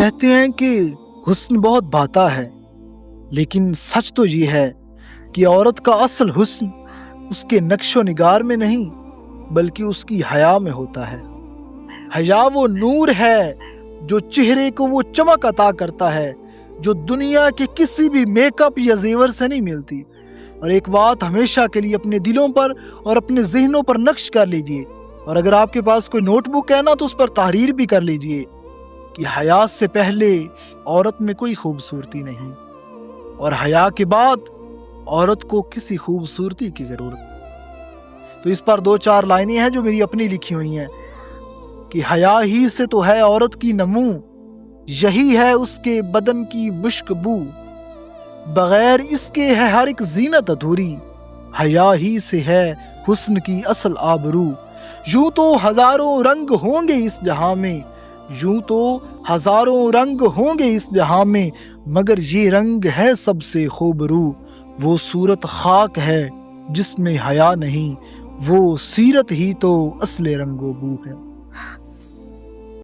کہتے ہیں کہ حسن بہت بھاتا ہے، لیکن سچ تو یہ ہے کہ عورت کا اصل حسن اس کے نقش و نگار میں نہیں بلکہ اس کی حیا میں ہوتا ہے۔ حیا وہ نور ہے جو چہرے کو وہ چمک عطا کرتا ہے جو دنیا کے کسی بھی میک اپ یا زیور سے نہیں ملتی۔ اور ایک بات ہمیشہ کے لیے اپنے دلوں پر اور اپنے ذہنوں پر نقش کر لیجئے، اور اگر آپ کے پاس کوئی نوٹ بک ہے نا تو اس پر تحریر بھی کر لیجئے کہ حیا سے پہلے عورت میں کوئی خوبصورتی نہیں، اور حیا کے بعد عورت کو کسی خوبصورتی کی ضرورت۔ تو اس پر 2-4 لائنیں ہیں جو میری اپنی لکھی ہوئی ہیں کہ حیا ہی سے تو ہے عورت کی نمو، یہی ہے اس کے بدن کی مشک بو، بغیر اس کے ہے ہر ایک زینت ادھوری، حیا ہی سے ہے حسن کی اصل آبرو۔ یوں تو ہزاروں رنگ ہوں گے اس جہاں میں، یوں تو ہزاروں رنگ ہوں گے اس جہاں میں، مگر یہ رنگ ہے سب سے خوبرو۔ وہ صورت خاک ہے جس میں حیا نہیں، وہ سیرت ہی تو اصل رنگ و بو ہے۔